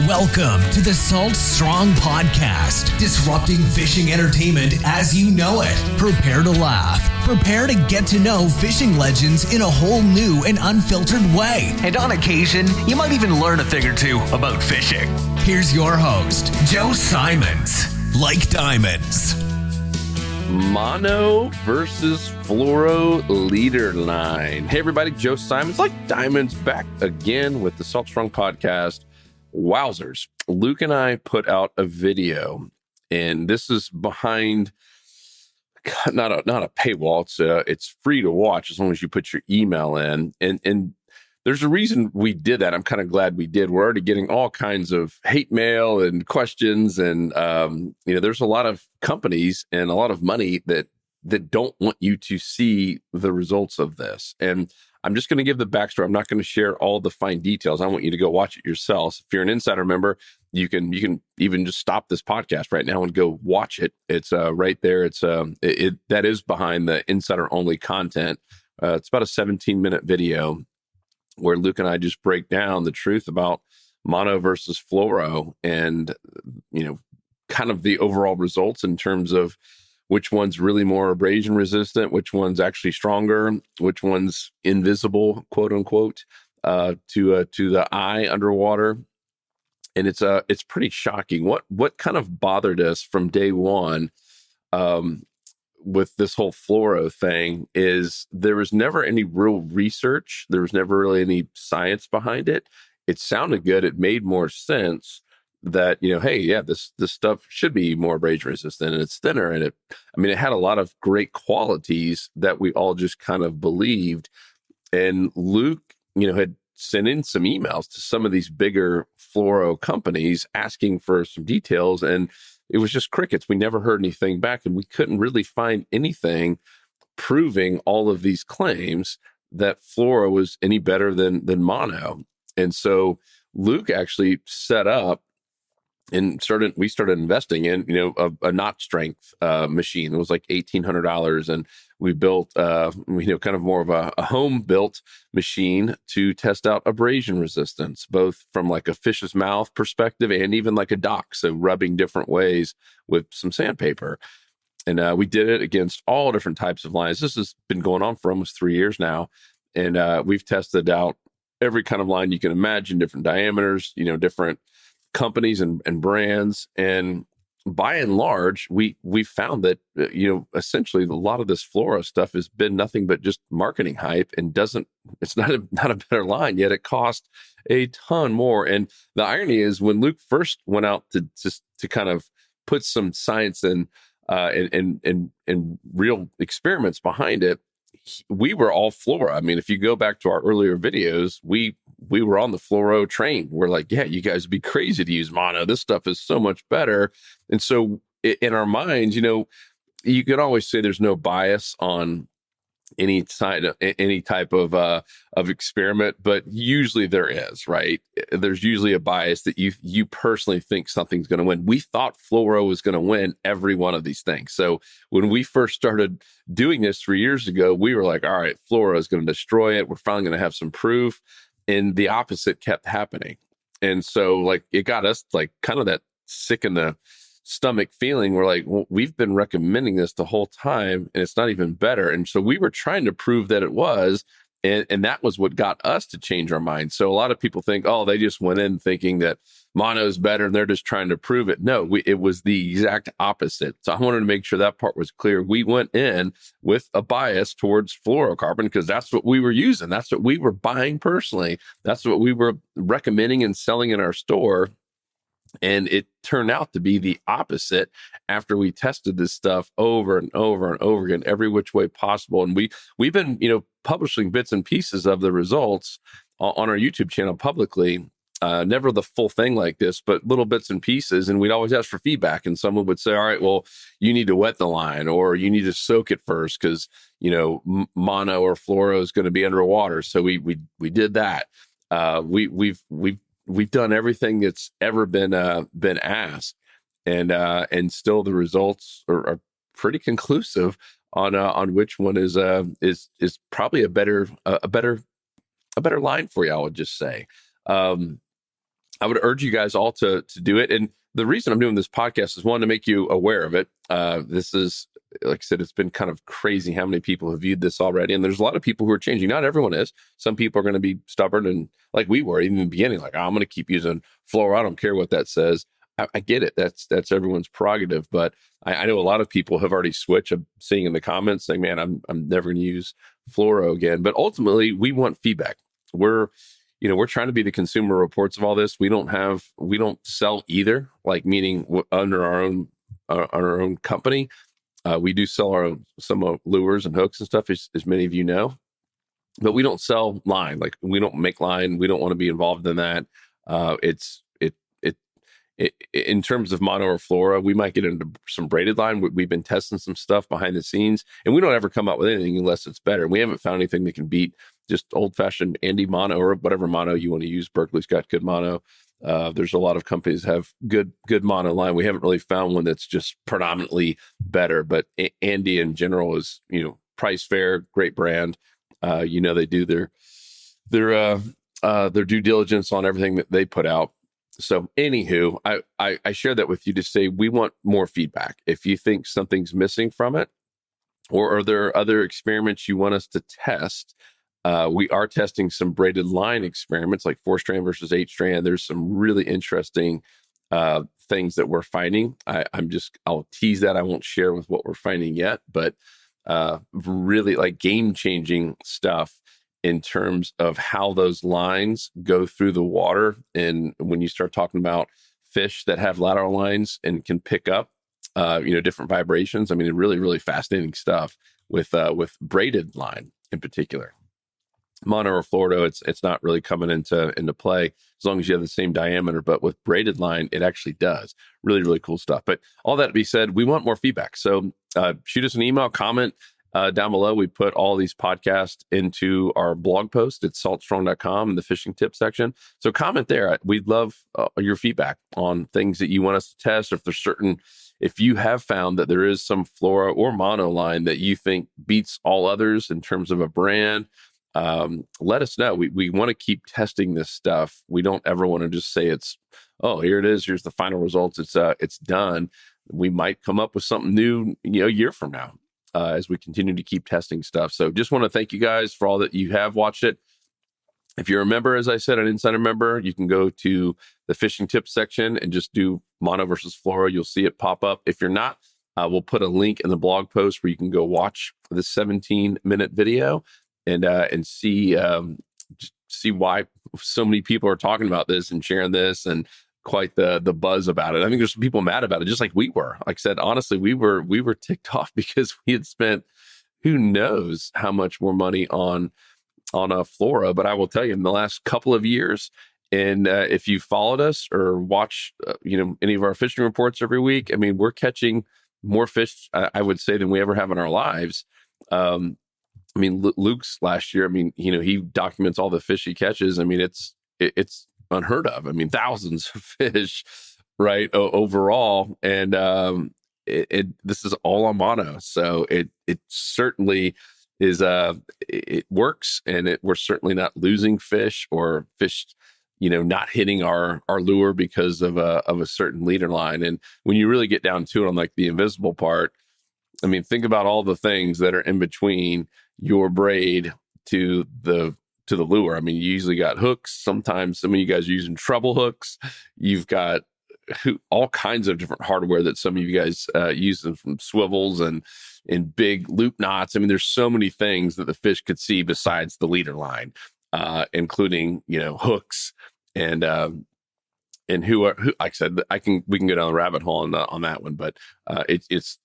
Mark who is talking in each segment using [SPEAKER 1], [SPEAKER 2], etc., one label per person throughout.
[SPEAKER 1] Welcome to the Salt Strong Podcast, disrupting fishing entertainment as you know it. Prepare to laugh. Prepare to get to know fishing legends in a whole new and unfiltered way. And on occasion, you might even learn a thing or two about fishing. Here's your host, Joe Simons. Like diamonds.
[SPEAKER 2] Mono versus Fluoro leader line. Hey everybody, Joe Simons, Like Diamonds, back again with the Salt Strong Podcast. Wowzers. Luke and I put out a video, and this is behind not a paywall. It's free to watch as long as you put your email in. And there's a reason we did that. I'm kind of glad we did. We're already getting all kinds of hate mail and questions, and there's a lot of companies and a lot of money that don't want you to see the results of this. And I'm just going to give the backstory. I'm not going to share all the fine details. I want you to go watch it yourself. If you're an insider member, you can even just stop this podcast right now and go watch it. It's right there. It's that is behind the insider only content. It's about a 17-minute video where Luke and I just break down the truth about mono versus fluoro, and kind of the overall results in terms of which one's really more abrasion resistant, which one's actually stronger, which one's invisible, quote unquote, to the eye underwater. And it's pretty shocking. What kind of bothered us from day one with this whole fluoro thing is there was never any real research. There was never really any science behind it. It sounded good. It made more sense that, hey, yeah, this stuff should be more abrasion resistant, and it's thinner. And it had a lot of great qualities that we all just kind of believed. And Luke, had sent in some emails to some of these bigger fluoro companies asking for some details, and it was just crickets. We never heard anything back, and we couldn't really find anything proving all of these claims that fluoro was any better than mono. And so Luke actually set up and we started investing in, a knot strength machine. It was like $1,800. And we built, kind of more of a home built machine to test out abrasion resistance, both from like a fish's mouth perspective and even like a dock. So rubbing different ways with some sandpaper. And we did it against all different types of lines. This has been going on for almost 3 years now. And we've tested out every kind of line you can imagine, different diameters, different companies and brands. And by and large, we found that, essentially a lot of this fluoro stuff has been nothing but just marketing hype, and it's not a better line, yet it cost a ton more. And the irony is, when Luke first went out to kind of put some science and real experiments behind it, we were all fluoro. If you go back to our earlier videos, we were on the fluoro train. We're like, yeah, you guys would be crazy to use mono. This stuff is so much better. And so in our minds, you can always say there's no bias on any type of experiment, but usually there is, right? There's usually a bias that you personally think something's going to win. We thought fluoro was going to win every one of these things. So when we first started doing this 3 years ago, we were like, all right, fluoro is going to destroy it. We're finally going to have some proof. And the opposite kept happening. And so like it got us like kind of that sick in the stomach feeling. We're like, well, we've been recommending this the whole time, and it's not even better. And so we were trying to prove that it was, and that was what got us to change our mind. So a lot of people think, oh, they just went in thinking that mono is better and they're just trying to prove it. No, it was the exact opposite. So I wanted to make sure that part was clear. We went in with a bias towards fluorocarbon because that's what we were using. That's what we were buying personally. That's what we were recommending and selling in our store. And it turned out to be the opposite after we tested this stuff over and over and over again, every which way possible. And we've been, publishing bits and pieces of the results on our YouTube channel publicly. Never the full thing like this, but little bits and pieces. And we'd always ask for feedback. And someone would say, all right, well, you need to wet the line, or you need to soak it first because, mono or fluoro is going to be underwater. So we did that. We've done everything that's ever been asked, and still the results are pretty conclusive on which one is probably a better line for you, I would just say. I would urge you guys all to do it. And the reason I'm doing this podcast is one, to make you aware of it. This is, like I said, it's been kind of crazy how many people have viewed this already. And there's a lot of people who are changing. Not everyone is. Some people are going to be stubborn, and like we were even in the beginning, like, oh, I'm going to keep using Fluoro. I don't care what that says. I get it. That's everyone's prerogative. But I know a lot of people have already switched. I'm seeing in the comments saying, man, I'm never going to use Fluoro again. But ultimately, we want feedback. We're trying to be the Consumer Reports of all this. We don't sell either, like meaning under our own company. We do sell some lures and hooks and stuff, as many of you know, but we don't sell line. Like, we don't make line. We don't want to be involved in that. In terms of mono or Fluoro, we might get into some braided line. We've been testing some stuff behind the scenes, and we don't ever come out with anything unless it's better. We haven't found anything that can beat just old-fashioned Andy mono, or whatever mono you want to use. Berkeley's got good mono. There's a lot of companies that have good mono line. We haven't really found one that's just predominantly better, but Andy in general is, price fair, great brand. They do their due diligence on everything that they put out. So anywho, I share that with you to say we want more feedback. If you think something's missing from it, or are there other experiments you want us to test? We are testing some braided line experiments, like 4-strand versus 8-strand. There's some really interesting things that we're finding. I'll tease that. I won't share with what we're finding yet, but really like game-changing stuff in terms of how those lines go through the water. And when you start talking about fish that have lateral lines and can pick up, different vibrations. I mean, really, really fascinating stuff with braided line in particular. Mono or Fluoro, it's not really coming into play as long as you have the same diameter. But with braided line, it actually does. Really, really cool stuff. But all that to be said, we want more feedback. So shoot us an email, comment down below. We put all these podcasts into our blog post at saltstrong.com in the fishing tip section. So comment there. We'd love your feedback on things that you want us to test, or if you have found that there is some Fluoro or mono line that you think beats all others in terms of a brand. Let us know. We want to keep testing this stuff. We don't ever want to just say here it is. Here's the final results. It's done. We might come up with something new, a year from now, as we continue to keep testing stuff. So just want to thank you guys for all that you have watched it. If you're a member, as I said, an insider member, you can go to the fishing tips section and just do mono versus Fluoro. You'll see it pop up. If you're not, we'll put a link in the blog post where you can go watch this 17-minute video and see why so many people are talking about this and sharing this, and quite the buzz about it. I think there's some people mad about it, just like we were. Like I said, honestly, we were ticked off because we had spent who knows how much more money on a Fluoro. But I will tell you, in the last couple of years, and if you followed us or watch any of our fishing reports every week, I mean, we're catching more fish, I would say, than we ever have in our lives. I mean, Luke's last year, I mean, he documents all the fish he catches. I mean, it's unheard of. I mean, thousands of fish, right, overall. And this is all on mono. So it certainly is, it works, and we're certainly not losing fish, or fish, not hitting our lure because of a certain leader line. And when you really get down to it on like the invisible part, I mean, think about all the things that are in between your braid to the lure. I mean, you usually got hooks. Sometimes some of you guys are using treble hooks. You've got all kinds of different hardware that some of you guys use, from swivels and big loop knots. I mean, there's so many things that the fish could see besides the leader line, including hooks and who like I said, we can go down the rabbit hole on that one, but it's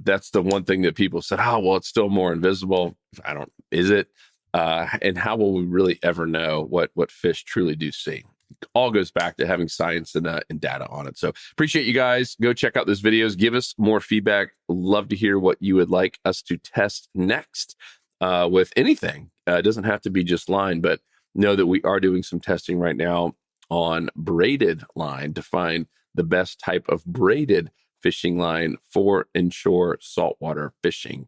[SPEAKER 2] that's the one thing that people said, oh, well, it's still more invisible. Is it? And how will we really ever know what fish truly do see? It all goes back to having science and data on it. So appreciate you guys. Go check out those videos. Give us more feedback. Love to hear what you would like us to test next with anything. It doesn't have to be just line, but know that we are doing some testing right now on braided line to find the best type of braided fishing line for inshore saltwater fishing.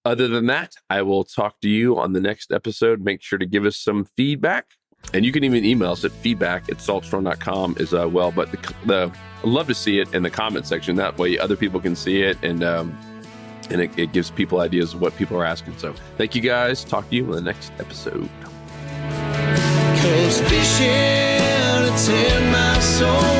[SPEAKER 2] Other than that, I will talk to you on the next episode. Make sure to give us some feedback. And you can even email us at feedback@saltstrong.com as well. But I'd love to see it in the comment section. That way other people can see it, and it gives people ideas of what people are asking. So thank you guys. Talk to you in the next episode. 'Cause fishing, it's in my soul.